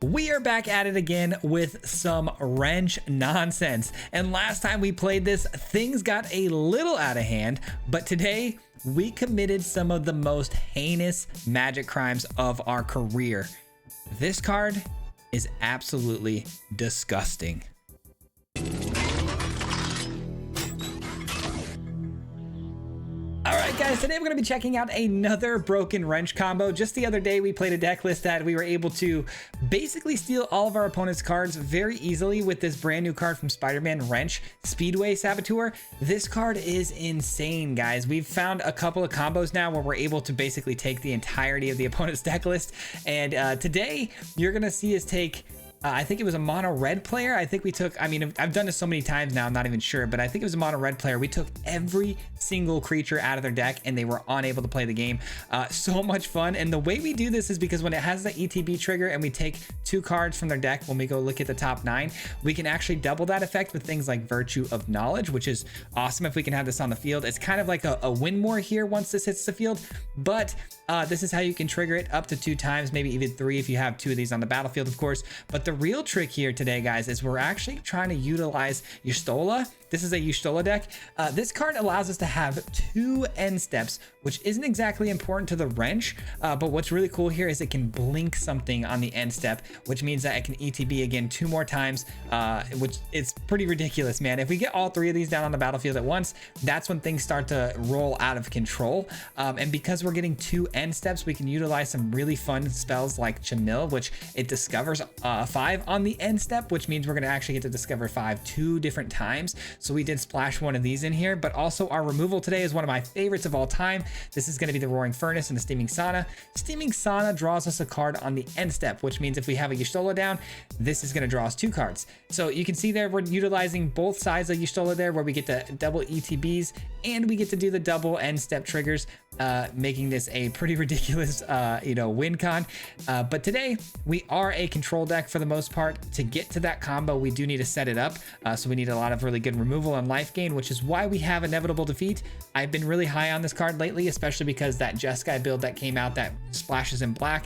We are back at it again with some wrench nonsense. And last time we played this, things got a little out of hand, but today we committed some of the most heinous magic crimes of our career. This card is absolutely disgusting. Alright guys, today we're going to be checking out another broken wrench combo. Just the other day we played a deck list that we were able to basically steal all of our opponent's cards very easily with this brand new card from Spider-Man, Wrench Speedway Saboteur. This card is insane, guys. We've found a couple of combos now where we're able to basically take the entirety of the opponent's deck list, and today you're going to see us take I think it was a mono red player. I think we took, I mean, I've done this so many times now, I'm not even sure, but I think it was a mono red player. We took every single creature out of their deck and they were unable to play the game. So much fun. And the way we do this is because when it has the ETB trigger and we take 2 cards from their deck, when we go look at the top 9, we can actually double that effect with things like Virtue of Knowledge, which is awesome if we can have this on the field. It's kind of like a win more here once this hits the field, but this is how you can trigger it up to 2 times, maybe even 3 if you have 2 of these on the battlefield, of course. But the real trick here today, guys, is we're actually trying to utilize Y'shtola. This is a Y'shtola deck. This card allows us to have 2 end steps, which isn't exactly important to the wrench, but what's really cool here is it can blink something on the end step, which means that it can ETB again 2 more times, which is pretty ridiculous, man. If we get all 3 of these down on the battlefield at once, that's when things start to roll out of control. And because we're getting 2 end steps, we can utilize some really fun spells like Chamil, which it discovers 5 on the end step, which means we're going to actually get to discover 5 2 different times. So we did splash one of these in here, but also our removal today is one of my favorites of all time. This is going to be the Roaring Furnace and the Steaming Sauna. Steaming Sauna draws us a card on the end step, which means if we have a Y'shtola down, this is going to draw us 2 cards. So you can see there we're utilizing both sides of Y'shtola there, where we get to double ETBs and we get to do the double end step triggers, making this a pretty ridiculous win con. But today we are a control deck for the most part. To get to that combo, we do need to set it up, so we need a lot of really good removal and life gain, which is why we have Inevitable Defeat. I've been really high on this card lately, especially because that Jeskai build that came out that splashes in black,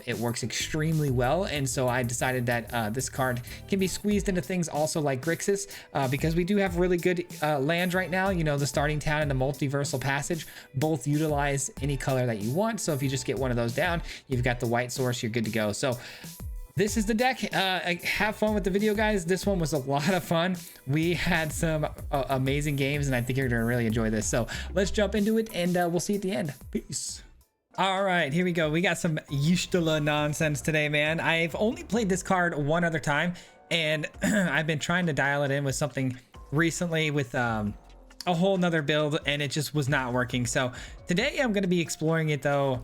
it works extremely well, and so I decided that this card can be squeezed into things also like Grixis, because we do have really good lands right now. You know, the Starting Town and the Multiversal Passage both utilize any color that you want, so if you just get one of those down, you've got the white source, you're good to go. So this is the deck. Have fun with the video, guys. This one was a lot of fun. We had some amazing games, and I think you're gonna really enjoy this. So let's jump into it, and we'll see you at the end. Peace. All right, here we go. We got some Y'shtola nonsense today, man. I've only played this card one other time, and I've been trying to dial it in with something recently with a whole nother build, and it just was not working. So today I'm gonna be exploring it though,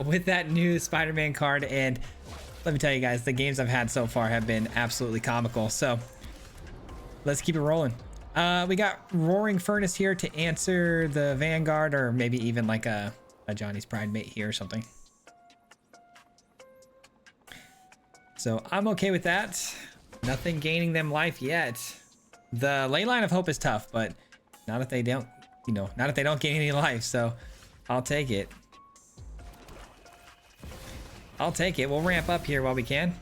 with that new Spider-Man card, and let me tell you guys, the games I've had so far have been absolutely comical. So let's keep it rolling. We got Roaring Furnace here to answer the Vanguard, or maybe even like a Johnny's Pride mate here or something. So I'm okay with that. Nothing gaining them life yet. The Leyline of Hope is tough, but not if they don't, not if they don't gain any life. So I'll take it. I'll take it. We'll ramp up here while we can.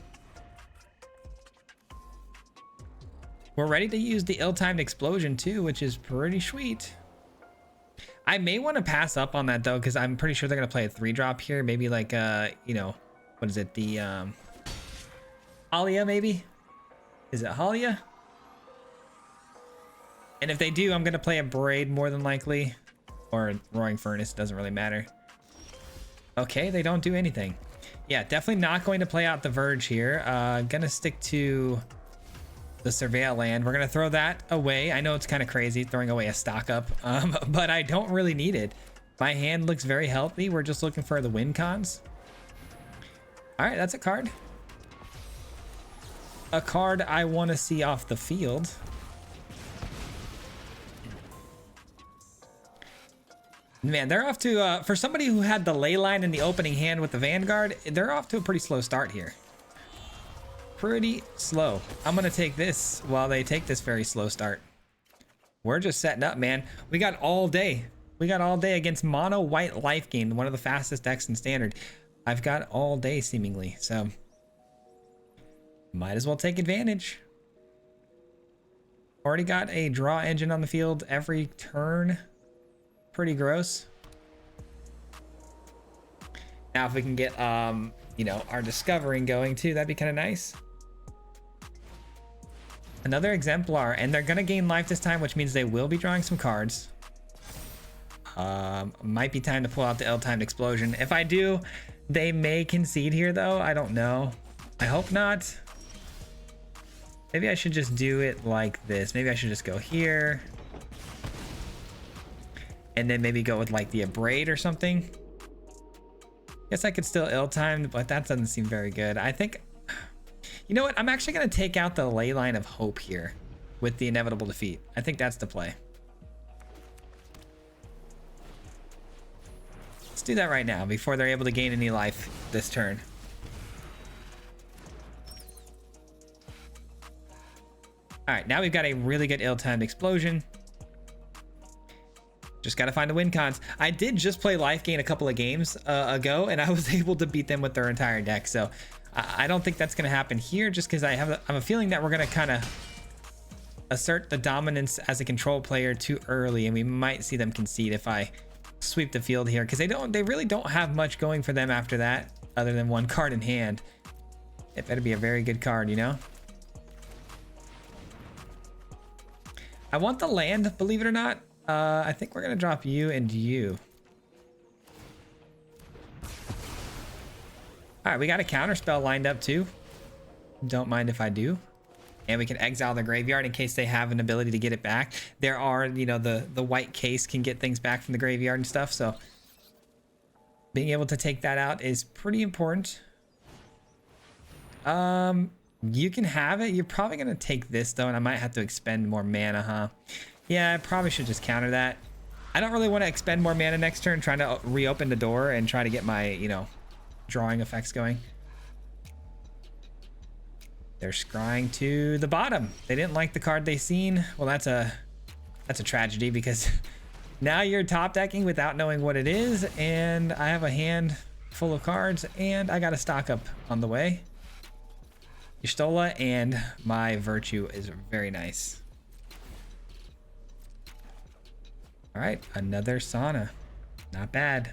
We're ready to use the ill-timed explosion too, which is pretty sweet. I may want to pass up on that though, because I'm pretty sure they're gonna play a 3-drop here. Maybe like what is it? The Halia maybe? Is it Halia? And if they do, I'm gonna play a Braid more than likely, or Roaring Furnace. Doesn't really matter. Okay, they don't do anything. Yeah, definitely not going to play out the Verge here. Gonna stick to the Surveil land. We're gonna throw that away. I know it's kind of crazy throwing away a stock up, but I don't really need it. My hand looks very healthy. We're just looking for the win cons. All right, that's a card. A card I want to see off the field. Man, they're off to, for somebody who had the ley line in the opening hand with the Vanguard, they're off to a pretty slow start here. Pretty slow. I'm going to take this while they take this very slow start. We're just setting up, man. We got all day. We got all day against mono white life gain, one of the fastest decks in standard. I've got all day seemingly. So Might as well take advantage. Already got a draw engine on the field every turn. Pretty gross. Now if we can get, you know, our discovering going too, that'd be kind of nice. Another exemplar, and they're gonna gain life this time, which means they will be drawing some cards. Might be time to pull out the ill-timed explosion. If I do, they may concede here though. I don't know. I hope not. Maybe I should just do it like this. Maybe I should just go here. And then maybe go with like the abrade or something. Guess I could still ill-timed, but that doesn't seem very good. I think, you know what? I'm actually going to take out the ley line of hope here with the inevitable defeat. I think that's the play. Let's do that right now before they're able to gain any life this turn. All right, now we've got a really good ill-timed explosion. Just got to find the win cons. I did just play life gain a couple of games ago, and I was able to beat them with their entire deck. So I don't think that's going to happen here, just because I'm a feeling that we're going to kind of assert the dominance as a control player too early, and we might see them concede if I sweep the field here, because they really don't have much going for them after that, other than one card in hand. It better be a very good card, you know. I want the land, believe it or not. I think we're gonna drop you and you. All right, we got a counter spell lined up too. Don't mind if I do. And we can exile the graveyard in case they have an ability to get it back. There are, you know, the white case can get things back from the graveyard and stuff. So being able to take that out is pretty important. You can have it. You're probably gonna take this though, and I might have to expend more mana, huh? Yeah, I probably should just counter that. I don't really want to expend more mana next turn, trying to reopen the door and try to get my, you know, drawing effects going. They're scrying to the bottom. They didn't like the card they seen. Well, that's a tragedy, because now you're top decking without knowing what it is, and I have a hand full of cards, and I got a stock up on the way. Y'shtola and my Virtue is very nice. All right, another sauna. Not bad.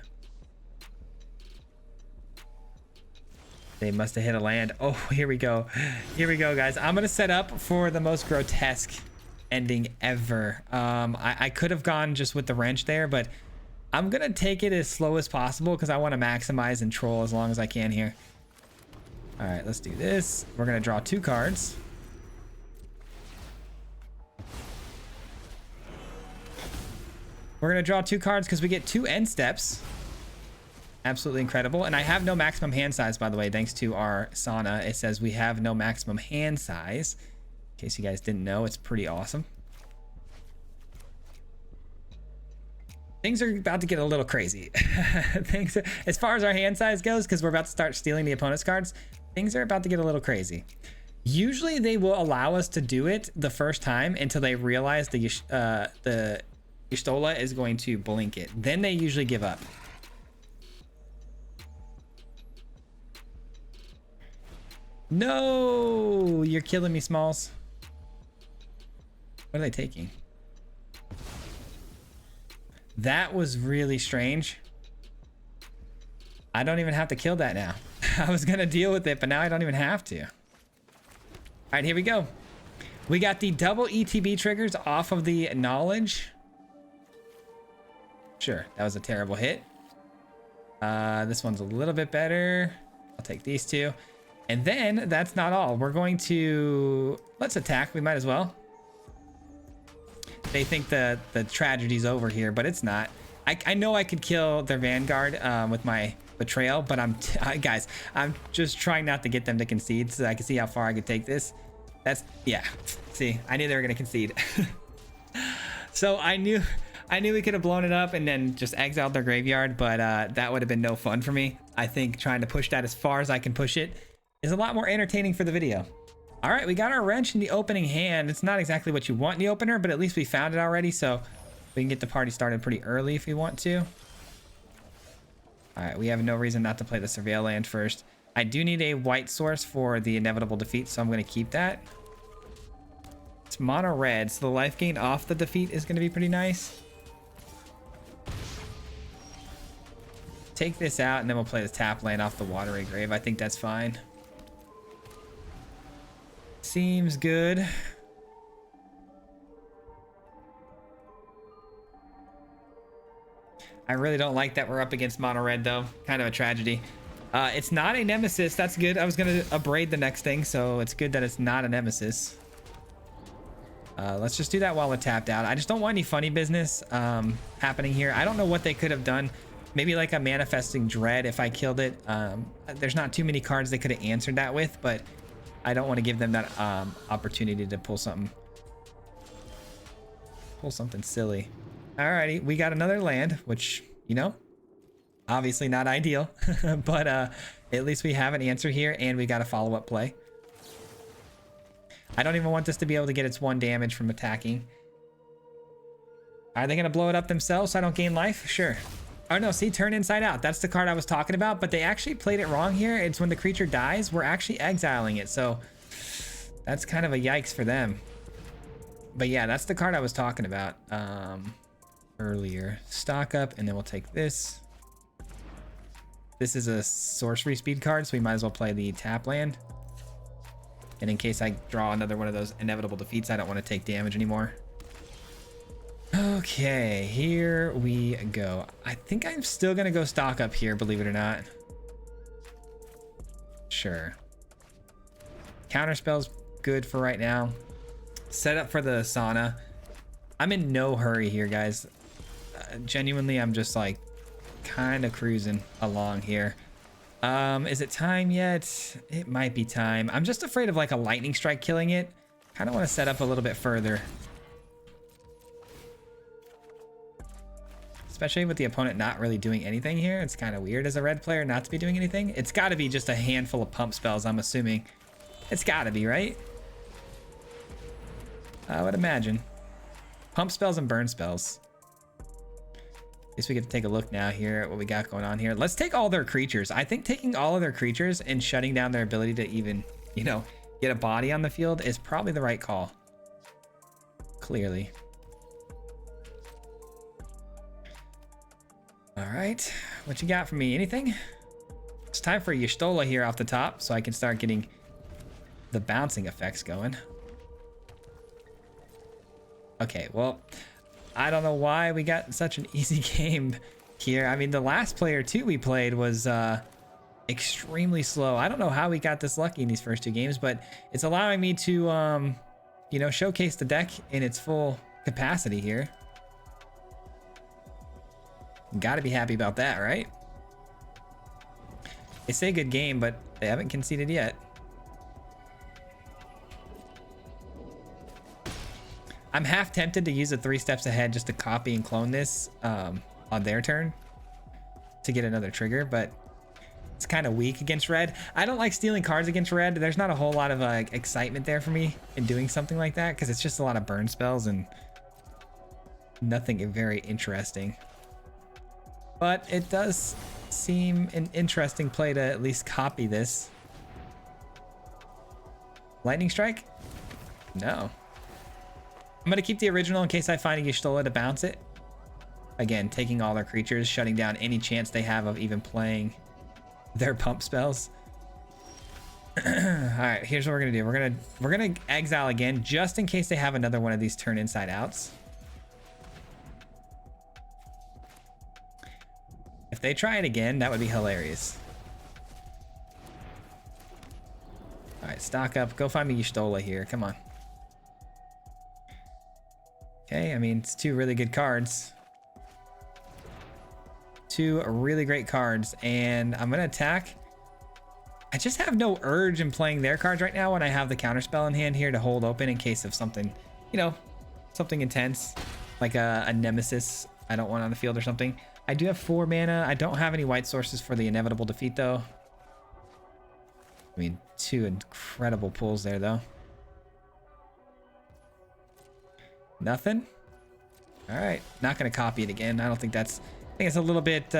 They must have hit a land. Oh, here we go. Here we go, guys. I'm going to set up for the most grotesque ending ever. I could have gone just with the wrench there, but I'm going to take it as slow as possible because I want to maximize and troll as long as I can here. All right, let's do this. We're going to draw 2 cards. We're going to draw 2 cards because we get 2 end steps. Absolutely incredible. And I have no maximum hand size, by the way, thanks to our sauna. It says we have no maximum hand size. In case you guys didn't know, it's pretty awesome. Things are about to get a little crazy. As far as our hand size goes, because we're about to start stealing the opponent's cards, things are about to get a little crazy. Usually they will allow us to do it the first time until they realize the Y'shtola is going to blink it. Then they usually give up. No, you're killing me, Smalls. What are they taking? That was really strange. I don't even have to kill that now. I was gonna deal with it, but now I don't even have to. All right, here we go. We got the double ETB triggers off of the knowledge. Sure, that was a terrible hit. This one's a little bit better. I'll take these 2. And then that's not all. We're going to, let's attack. We might as well. They think the tragedy's over here, but it's not. I know I could kill their Vanguard with my betrayal, but guys, I'm just trying not to get them to concede so I can see how far I could take this. That's, yeah. See, I knew they were going to concede. So I knew we could have blown it up and then just exiled their graveyard, but that would have been no fun for me. I think trying to push that as far as I can push it is a lot more entertaining for the video. All right, we got our wrench in the opening hand. It's not exactly what you want in the opener, but at least we found it already, so we can get the party started pretty early if we want to. All right, we have no reason not to play the Surveil land first. I do need a white source for the inevitable defeat, so I'm going to keep that. It's mono red, so the life gain off the defeat is going to be pretty nice. Take this out, and then we'll play the tap land off the Watery Grave. I think that's fine. Seems good. I really don't like that we're up against mono red, though. Kind of a tragedy. It's not a nemesis. That's good. I was going to abrade the next thing, so it's good that it's not a nemesis. Let's just do that while we're tapped out. I just don't want any funny business happening here. I don't know what they could have done. Maybe like a manifesting dread if I killed it. There's not too many cards they could have answered that with, but I don't want to give them that opportunity to pull something silly. Alrighty, we got another land, which, you know, obviously not ideal, but at least we have an answer here, and we got a follow-up play. I don't even want this to be able to get its 1 damage from attacking. Are they going to blow it up themselves so I don't gain life? Sure. Oh no, see, turn inside out. That's the card I was talking about, but they actually played it wrong here. It's when the creature dies, we're actually exiling it, so that's kind of a yikes for them. But yeah, that's the card I was talking about earlier. Stock up, and then we'll take this. This is a sorcery speed card, so we might as well play the tap land. And in case I draw another one of those inevitable defeats, I don't want to take damage anymore. Okay, here we go. I think I'm still going to go stock up here, believe it or not. Sure. Counterspell's good for right now. Set up for the sauna. I'm in no hurry here, guys. Genuinely, I'm just like kind of cruising along here. Is it time yet? It might be time. I'm just afraid of like a lightning strike killing it. Kind of want to set up a little bit further. Especially with the opponent not really doing anything here. It's kind of weird as a red player not to be doing anything. It's got to be just a handful of pump spells, I'm assuming. It's got to be, right? I would imagine. Pump spells and burn spells. At least we get to take a look now here at what we got going on here. Let's take all their creatures. I think taking all of their creatures and shutting down their ability to even, you know, get a body on the field is probably the right call. Clearly. All right, what you got for me? Anything? It's time for Y'shtola here off the top, so I can start getting the bouncing effects going. Okay, well, I don't know why we got such an easy game here. I mean, the last player too we played was extremely slow. I don't know how we got this lucky in these first 2 games, but it's allowing me to, you know, showcase the deck in its full capacity here. Got to be happy about that, right? They say good game, but they haven't conceded yet. I'm half tempted to use a 3 steps ahead just to copy and clone this on their turn to get another trigger, but it's kind of weak against red. I don't like stealing cards against red. There's not a whole lot of excitement there for me in doing something like that because it's just a lot of burn spells and nothing very interesting. But it does seem an interesting play to at least copy this. Lightning strike? No. I'm going to keep the original in case I find a Y'shtola to bounce it. Again, taking all their creatures, shutting down any chance they have of even playing their pump spells. All right, here's what we're going to do. We're going to exile again just in case they have another one of these turn inside outs. If they try it again, that would be hilarious. All right, stock up. Go find me Y'shtola here. Come on. Okay, I mean, it's 2 really good cards. 2 really great cards, and I'm gonna attack. I just have no urge in playing their cards right now when I have the counterspell in hand here to hold open in case of something, you know, something intense, like a nemesis I don't want on the field or something. I do have 4 mana. I don't have any white sources for the inevitable defeat, though. I mean, 2 incredible pulls there, though. Nothing? All right. Not going to copy it again. I don't think that's... I think it's a little bit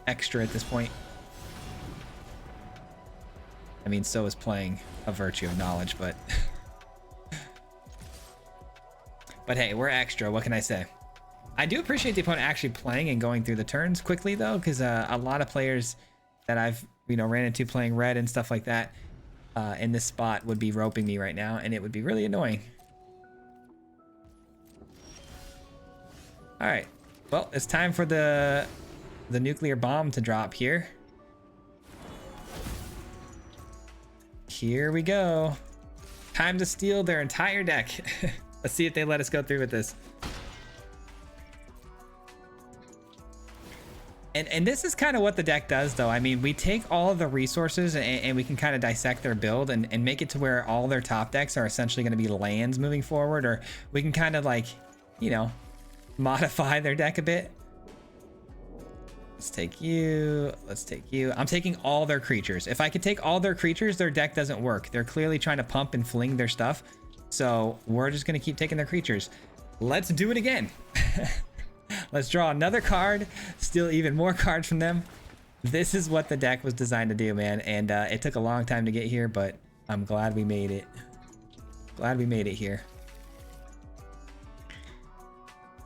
extra at this point. I mean, so is playing a Virtue of Knowledge, but but hey, we're extra. What can I say? I do appreciate the opponent actually playing and going through the turns quickly though, because a lot of players that I've ran into playing red and stuff like that in this spot would be roping me right now, and it would be really annoying. All right, well, it's time for the nuclear bomb to drop here. Here we go. Time to steal their entire deck. Let's see if they let us go through with this. And this is kind of what the deck does though. I mean, we take all of the resources and we can kind of dissect their build and make it to where all their top decks are essentially going to be lands moving forward, or we can kind of like, modify their deck a bit. Let's take you. Let's take you. I'm taking all their creatures. If I could take all their creatures, their deck doesn't work. They're clearly trying to pump and fling their stuff. So we're just going to keep taking their creatures. Let's do it again. Let's draw another card, steal even more cards from them. This is what the deck was designed to do, man. And it took a long time to get here, but I'm glad we made it. Glad we made it here.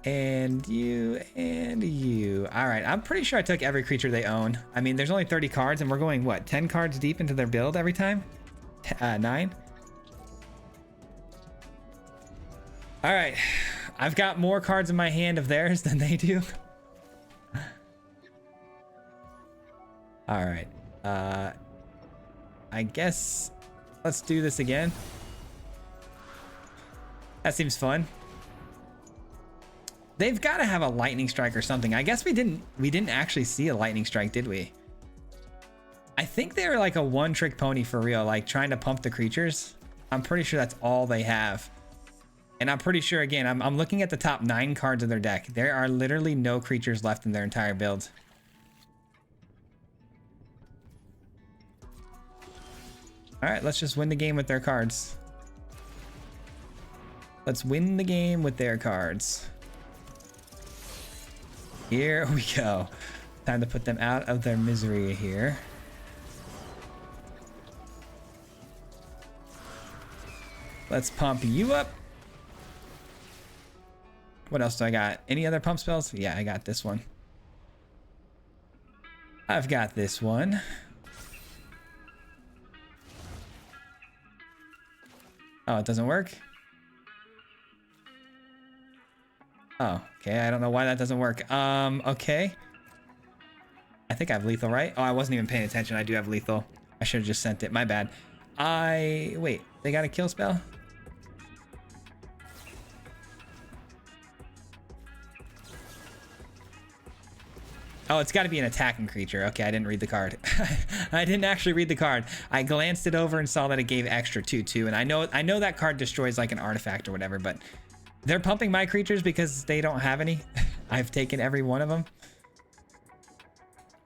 And you, and you. All right, I'm pretty sure I took every creature they own. I mean, there's only 30 cards, and we're going, what, 10 cards deep into their build every time? 9? All right. I've got more cards in my hand of theirs than they do. All right. I guess let's do this again. That seems fun. They've got to have a lightning strike or something. I guess we didn't actually see a lightning strike, did we? I think they were like a one-trick pony for real, like trying to pump the creatures. I'm pretty sure that's all they have. And I'm pretty sure, again, I'm looking at the top 9 cards of their deck. There are literally no creatures left in their entire build. All right, let's just win the game with their cards. Let's win the game with their cards. Here we go. Time to put them out of their misery here. Let's pump you up. What else do I got? Any other pump spells? Yeah, I got this one. I've got this one. Oh, it doesn't work? Oh, okay. I don't know why that doesn't work. Okay. I think I have lethal, right? Oh, I wasn't even paying attention. I do have lethal. I should have just sent it. My bad. Wait, they got a kill spell? Oh, it's got to be an attacking creature. Okay, I didn't read the card. I didn't actually read the card. I glanced it over and saw that it gave extra 2/2, and I know that card destroys like an artifact or whatever, but they're pumping my creatures because they don't have any. I've taken every one of them.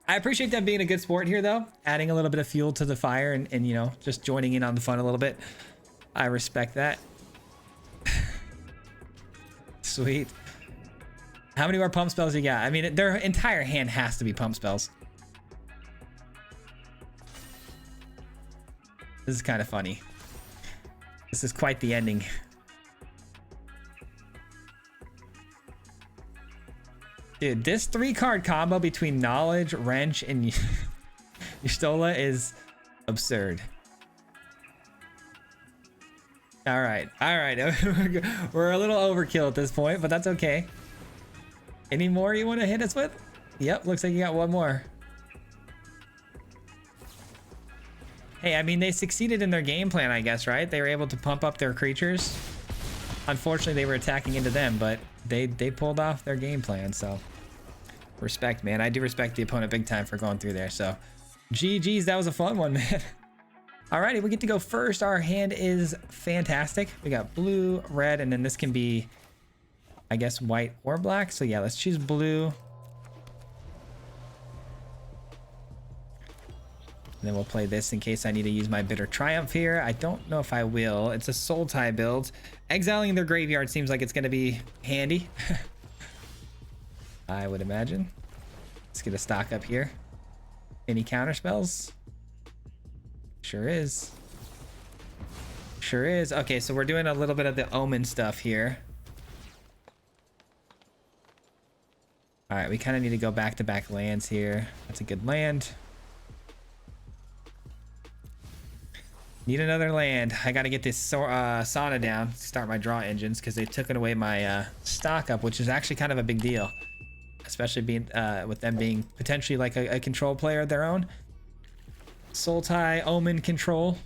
I appreciate them being a good sport here, though, adding a little bit of fuel to the fire and just joining in on the fun a little bit. I respect that. Sweet. How many more pump spells you got? I mean, their entire hand has to be pump spells. This is kind of funny. This is quite the ending. Dude, this 3-card combo between Knowledge, Wrench, and Y'shtola is absurd. All right. We're a little overkill at this point, but that's okay. Any more you want to hit us with? Yep, looks like you got one more. Hey, I mean, they succeeded in their game plan, I guess, right? They were able to pump up their creatures. Unfortunately, they were attacking into them, but they pulled off their game plan, so respect, man. I do respect the opponent big time for going through there, so GG's, that was a fun one, man. Alrighty, we get to go first. Our hand is fantastic. We got blue, red, and then this can be, I guess, white or black. So yeah, let's choose blue. And then we'll play this in case I need to use my Bitter Triumph here. I don't know if I will. It's a Sultai build. Exiling their graveyard seems like it's going to be handy. I would imagine. Let's get a stock up here. Any counter spells? Sure is. Sure is. Okay, so we're doing a little bit of the omen stuff here. All right, we kind of need to go back-to-back lands here. That's a good land. Need another land. I got to get this sauna down, start my draw engines, because they took away my stock up, which is actually kind of a big deal. Especially being with them being potentially like a control player of their own. Sultai, Omen control.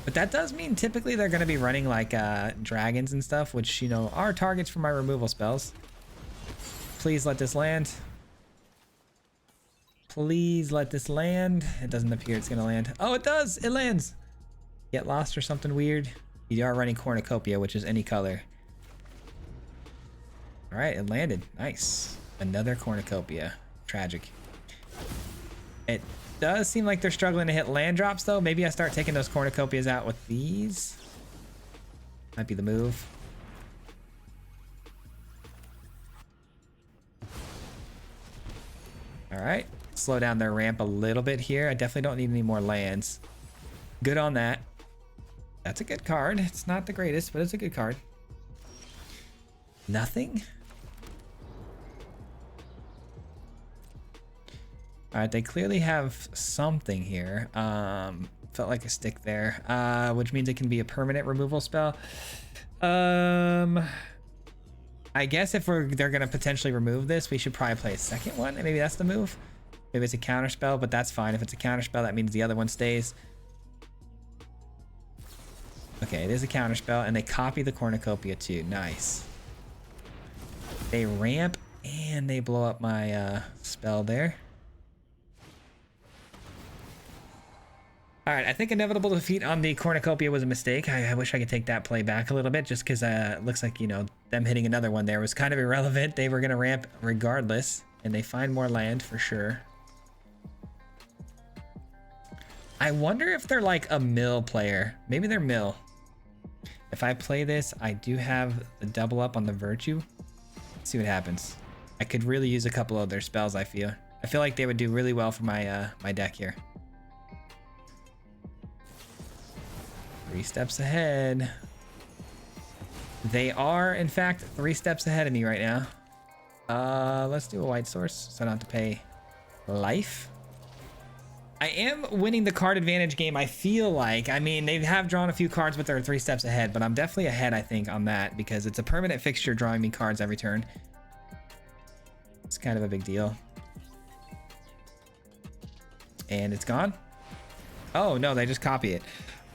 But that does mean typically they're going to be running like dragons and stuff, which, you know, are targets for my removal spells. Please let this land. Please let this land. It doesn't appear it's going to land. Oh, it does. It lands. Get lost or something weird. You are running Cornucopia, which is any color. All right, it landed. Nice. Another Cornucopia. Tragic. It does seem like they're struggling to hit land drops, though. Maybe I start taking those Cornucopias out with these. Might be the move. All right. Slow down their ramp a little bit here. I definitely don't need any more lands. Good on that. That's a good card. It's not the greatest, but it's a good card. Nothing? All right, they clearly have something here. Felt like a stick there, which means it can be a permanent removal spell. I guess if they're gonna potentially remove this, we should probably play a second one, and maybe that's the move. Maybe it's a counter spell, but that's fine. If it's a counter spell, that means the other one stays. Okay, it is a counter spell, and they copy the Cornucopia too. Nice. They ramp and they blow up my spell there. All right, I think inevitable defeat on the Cornucopia was a mistake. I wish I could take that play back a little bit, just because it looks like, you know, them hitting another one there was kind of irrelevant. They were going to ramp regardless, and they find more land for sure. I wonder if they're like a mill player. Maybe they're mill. If I play this, I do have the double up on the Virtue. Let's see what happens. I could really use a couple of their spells, I feel. I feel like they would do really well for my my deck here. 3 steps ahead. They are, in fact, 3 steps ahead of me right now. Let's do a white source so I don't have to pay life. I am winning the card advantage game, I feel like. I mean, they have drawn a few cards, but they're 3 steps ahead, but I'm definitely ahead, I think, on that, because it's a permanent fixture drawing me cards every turn. It's kind of a big deal. And it's gone. Oh, no, they just copy it.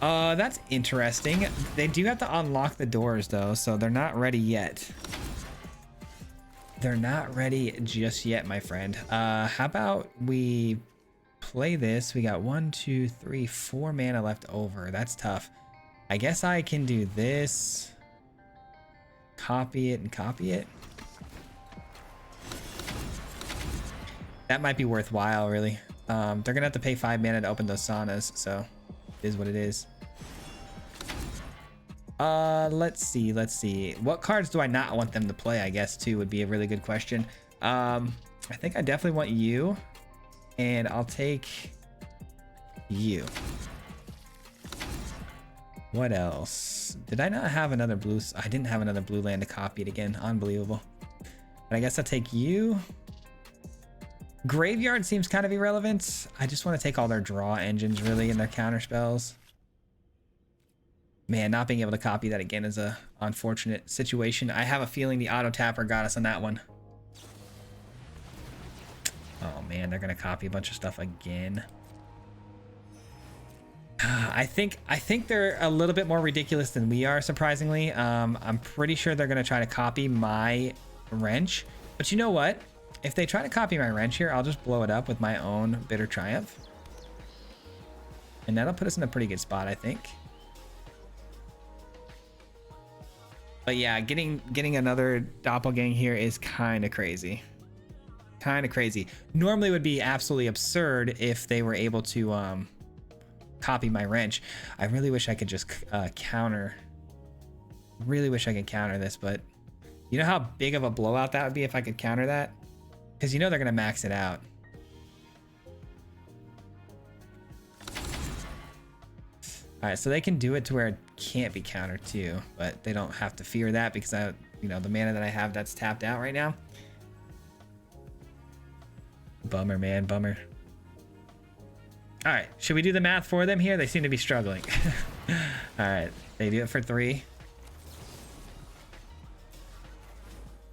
That's interesting. They do have to unlock the doors, though, so they're not ready yet. They're not ready just yet, my friend. How about we play this? We got 1, 2, 3, 4 mana left over. That's tough. I guess I can do this. Copy it and copy it. That might be worthwhile, really. They're gonna have to pay 5 mana to open those saunas, so it is what it is. Let's see. What cards do I not want them to play, I guess, too, would be a really good question. I think I definitely want you. And I'll take you. What else? Did I not have another blue? I didn't have another blue land to copy it again. Unbelievable. But I guess I'll take you. Graveyard seems kind of irrelevant. I just want to take all their draw engines, really, and their counter spells. Man, not being able to copy that again is a unfortunate situation. I have a feeling the auto tapper got us on that one. Oh man, they're gonna copy a bunch of stuff again. I think they're a little bit more ridiculous than we are, surprisingly. I'm pretty sure they're gonna try to copy my wrench. But you know what? If they try to copy my wrench here, I'll just blow it up with my own Bitter Triumph. And that'll put us in a pretty good spot, I think. But yeah, getting another doppelgang here is kind of crazy. Kind of crazy. Normally would be absolutely absurd if they were able to copy my wrench. I really wish I could just counter. Really wish I could counter this, but you know how big of a blowout that would be if I could counter that? Because you know they're gonna max it out. All right, so they can do it to where it can't be countered too, but they don't have to fear that because you know, the mana that I have that's tapped out right now. Bummer, man, bummer. All right, should we do the math for them here? They seem to be struggling. All right, they do it for 3.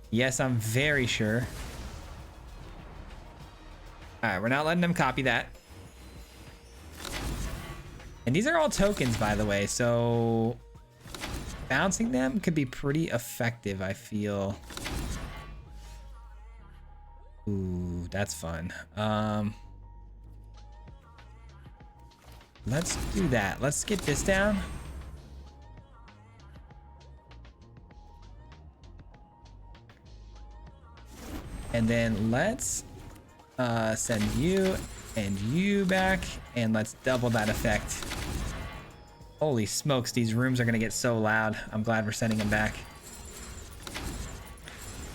Yes, I'm very sure. All right, we're not letting them copy that. And these are all tokens, by the way, so bouncing them could be pretty effective, I feel. Ooh, that's fun. Let's do that. Let's get this down. And then let's send you and you back, and let's double that effect. Holy smokes, these rooms are gonna get so loud. I'm glad we're sending them back.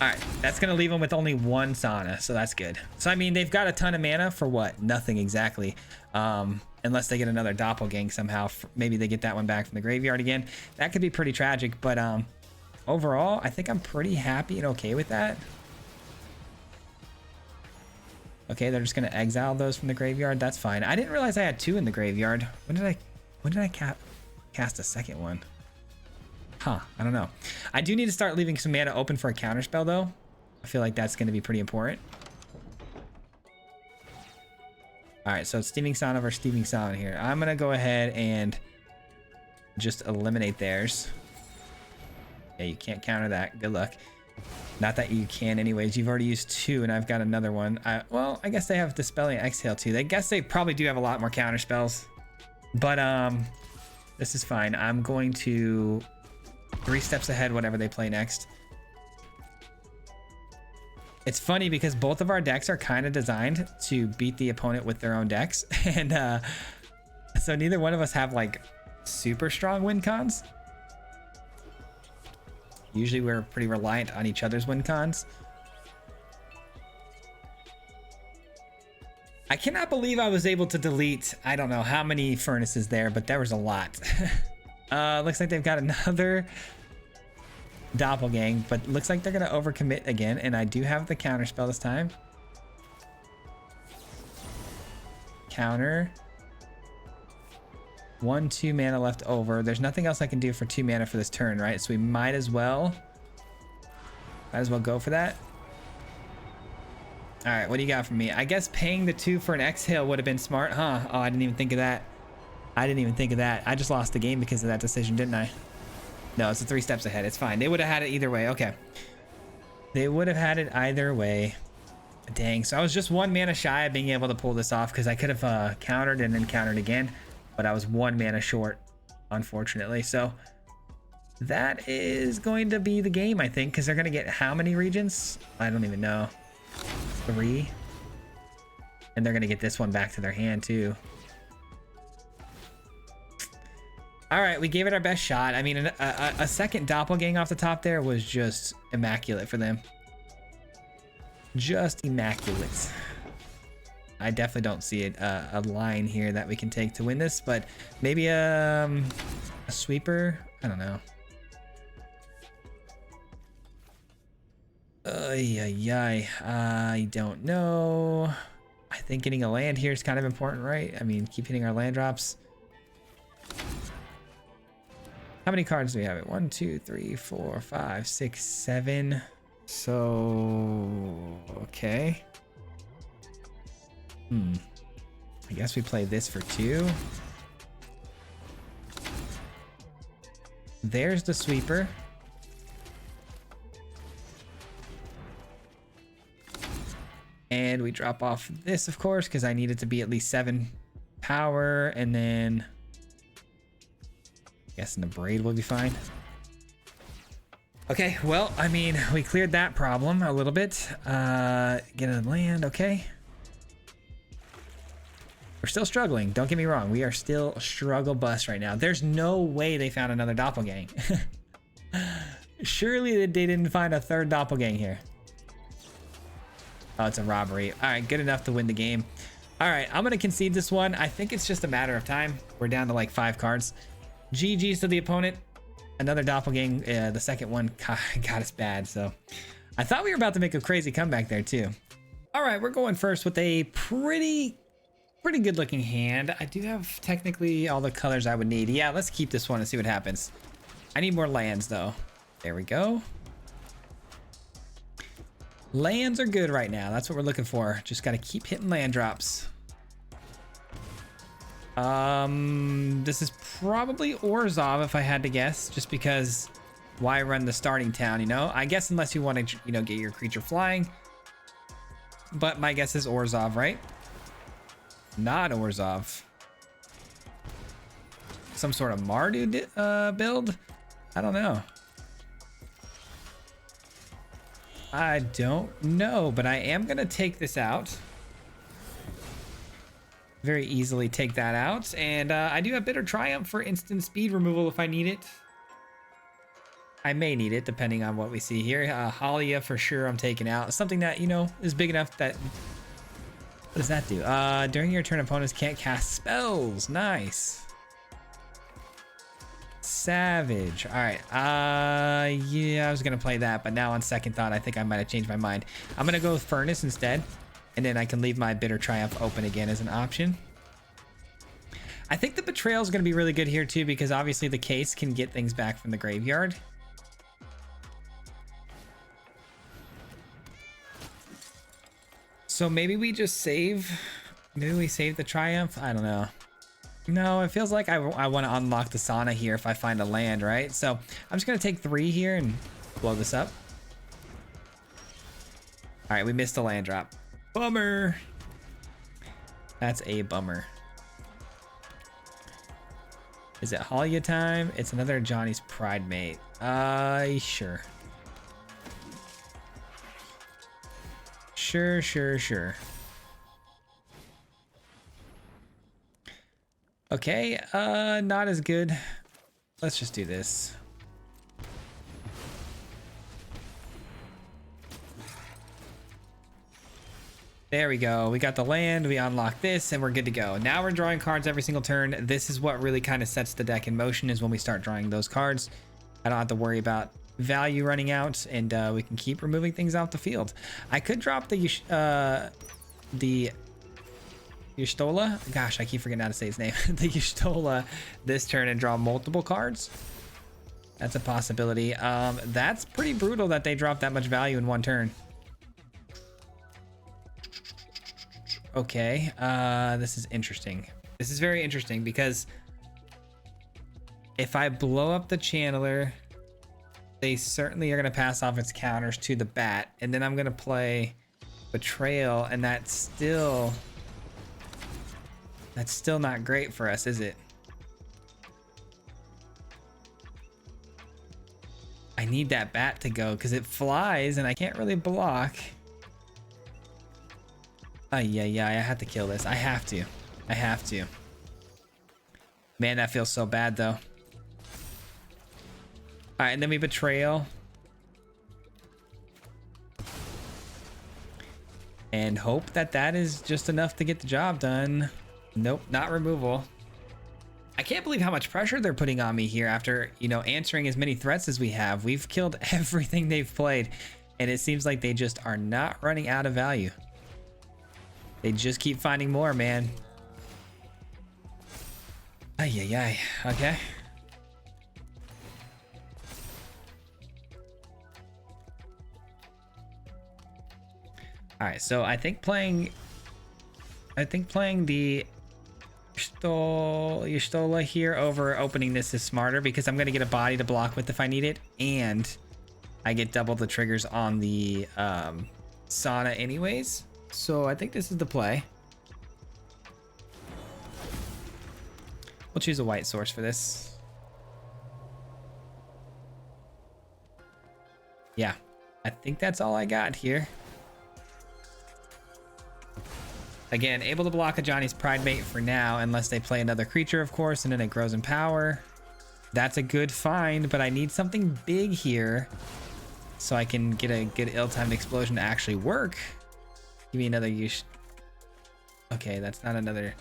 All right, that's gonna leave them with only 1 sauna, so that's good. So I mean, they've got a ton of mana for what? Nothing exactly. Unless they get another doppelgang somehow. Maybe they get that one back from the graveyard again. That could be pretty tragic, but overall, I think I'm pretty happy and okay with that. Okay, they're just gonna exile those from the graveyard. That's fine. I didn't realize I had 2 in the graveyard. When did I cast a second one? Huh, I don't know. I do need to start leaving some mana open for a counterspell though. I feel like that's gonna be pretty important. All right, so it's Steaming Sauna versus Steaming Sauna here. I'm gonna go ahead and just eliminate theirs. Yeah, you can't counter that. Good luck. Not that you can anyways. You've already used 2 and I've got another one. Well, I guess they have Dispelling Exhale too. I guess they probably do have a lot more counter spells. But this is fine. I'm going to 3 steps ahead whatever they play next. It's funny because both of our decks are kind of designed to beat the opponent with their own decks. And so neither one of us have like super strong win cons. Usually we're pretty reliant on each other's win cons. I cannot believe I was able to delete, I don't know how many furnaces there, but there was a lot. Looks like they've got another doppelgang, but looks like they're going to overcommit again. And I do have the counter spell this time. Counter. 1, 2 mana left over. There's nothing else I can do for 2 mana for this turn, right? So we might as well go for that. All right, what do you got for me? I guess paying the 2 for an exhale would have been smart, huh? Oh, I didn't even think of that. I just lost the game because of that decision, didn't I? No, it's 3 steps ahead. It's fine. They would have had it either way. Okay. They would have had it either way. Dang. So I was just 1 mana shy of being able to pull this off because I could have countered and then countered again. But I was 1 mana short, unfortunately. So that is going to be the game, I think, because they're going to get how many regions? I don't even know. 3. And they're going to get this one back to their hand, too. All right, we gave it our best shot. I mean, a second doppelgang off the top there was just immaculate for them. Just immaculate. I definitely don't see it, a line here that we can take to win this, but maybe a sweeper. I don't know. I don't know. I think getting a land here is kind of important, right? I mean, keep hitting our land drops. How many cards do we have? 1, 2, 3, 4, 5, 6, 7. So, okay. I guess we play this for 2. There's the sweeper. And we drop off this, of course, because I need it to be at least 7 power. And then I guess in the braid will be fine. Okay, well, I mean, we cleared that problem a little bit. Get a land, okay. We're still struggling. Don't get me wrong. We are still struggle bus right now. There's no way they found another doppelgang. Surely they didn't find a 3rd doppelgang here. Oh, it's a robbery. All right, good enough to win the game. All right, I'm gonna concede this one. I think it's just a matter of time. We're down to like 5 cards. GG's to the opponent. Another doppelgang. The second one got us bad. So I thought we were about to make a crazy comeback there too. All right, we're going first with a pretty good looking hand. I do have technically all the colors I would need. Yeah, let's keep this one and see what happens. I need more lands though. There we go. Lands are good right now. That's what we're looking for. Just got to keep hitting land drops. This is probably Orzhov if I had to guess, just because why run the starting town, you know? I guess unless you want to, you know, get your creature flying. But my guess is Orzhov, right? Not Orzhov. Some sort of Mardu build? I don't know. I don't know, but I am gonna take this out. Very easily take that out. And I do have Bitter Triumph for instant speed removal if I need it. I may need it depending on what we see here. Halia for sure I'm taking out. Something that, you know, is big enough that... What does that do? During your turn, opponents can't cast spells. Nice. Savage. All right. Yeah, I was gonna play that, but now on second thought, I think I might have changed my mind. I'm gonna go with Furnace instead, and then I can leave my Bitter Triumph open again as an option. I think the Betrayal is gonna be really good here too, because obviously the case can get things back from the graveyard. So maybe we just save. Maybe we save the Triumph. I don't know. No, it feels like I want to unlock the Sauna here if I find a land, right? So I'm just going to take 3 here and blow this up. All right, we missed a land drop. Bummer. That's a bummer. Is it Halia time? It's another Johnny's Pride Mate. Sure. Sure. Okay, not as good. Let's just do this. There we go. We got the land, we unlock this, and we're good to go. Now we're drawing cards every single turn. This is what really kind of sets the deck in motion, is when we start drawing those cards. I don't have to worry about value running out, and we can keep removing things off the field. I could drop the Y'shtola. Gosh, I keep forgetting how to say his name. The Y'shtola this turn and draw multiple cards. That's a possibility. That's pretty brutal that they drop that much value in one turn. Okay, this is interesting. This is very interesting because if I blow up the Channeler, they certainly are going to pass off its counters to the bat, and then I'm going to play Betrayal, and that's still not great for us, is it? I need that bat to go because it flies and I can't really block. Yeah, I have to kill this. I have to. Man, that feels so bad though. All right, and then we Betrayal. And hope that that is just enough to get the job done. Nope, not removal. I can't believe how much pressure they're putting on me here after, you know, answering as many threats as we have. We've killed everything they've played, and it seems like they just are not running out of value. They just keep finding more, man. Ay. Okay. All right, so I think playing the Y'shtola here over opening this is smarter because I'm gonna get a body to block with if I need it, and I get double the triggers on the Sauna anyways. So I think this is the play. We'll choose a white source for this. Yeah, I think that's all I got here. Again, able to block a Johnny's Pride Mate for now, unless they play another creature, of course, and then it grows in power. That's a good find, but I need something big here so I can get a good ill-timed explosion to actually work. Give me another Okay, that's not another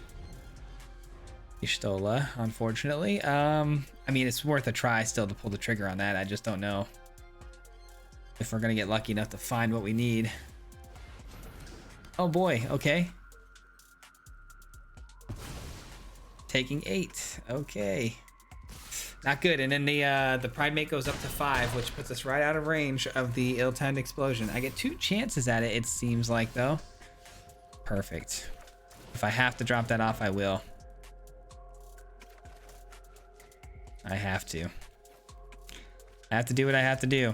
Ishtola, unfortunately. I mean, it's worth a try still to pull the trigger on that. I just don't know if we're gonna get lucky enough to find what we need. Oh boy, okay. Taking 8, okay. Not good, and then the Pride Mate goes up to 5, which puts us right out of range of the ill-timed explosion. I get 2 chances at it, it seems like, though. Perfect. If I have to drop that off, I will. I have to. I have to do what I have to do.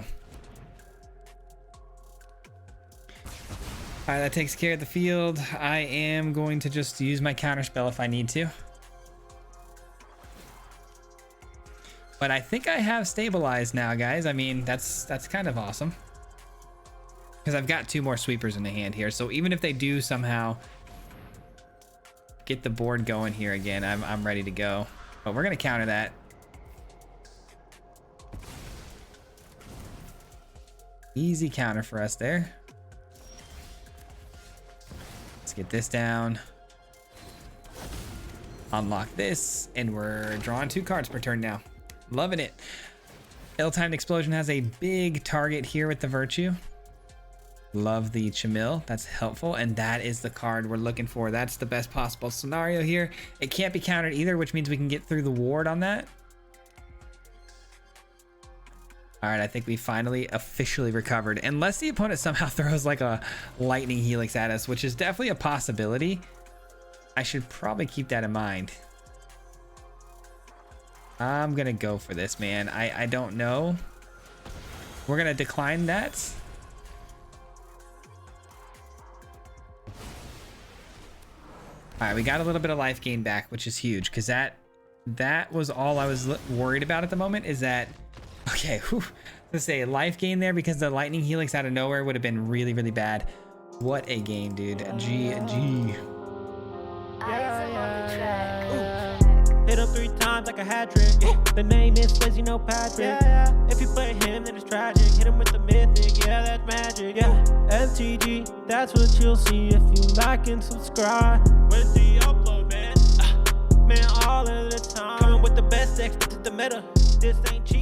All right, that takes care of the field. I am going to just use my counter spell if I need to. But I think I have stabilized now, guys. I mean, that's kind of awesome. Because I've got 2 more sweepers in the hand here. So even if they do somehow get the board going here again, I'm ready to go. But we're going to counter that. Easy counter for us there. Let's get this down. Unlock this. And we're drawing 2 cards per turn now. Loving it. Ill-timed explosion has a big target here with the Virtue. Love the Chamil. That's helpful. And that is the card we're looking for. That's the best possible scenario here. It can't be countered either, which means we can get through the ward on that. All right, I think we finally officially recovered. Unless the opponent somehow throws like a lightning helix at us, which is definitely a possibility. I should probably keep that in mind. I'm gonna go for this, man. I don't know. We're gonna decline that. All right, we got a little bit of life gain back, which is huge, because that was all I was worried about at the moment. Is that okay? Whew, let's say life gain there, because the lightning helix out of nowhere would have been really, really bad. What a game, dude. GG. Hit him 3 times like a hat trick. The name is Fizzy, no Patrick. If you play him, then it's tragic. Hit him with the mythic, yeah, that's magic. MTG, that's what you'll see if you like and subscribe. With the upload, man. Man, all of the time. Coming with the best decks, this is the meta. This ain't cheap.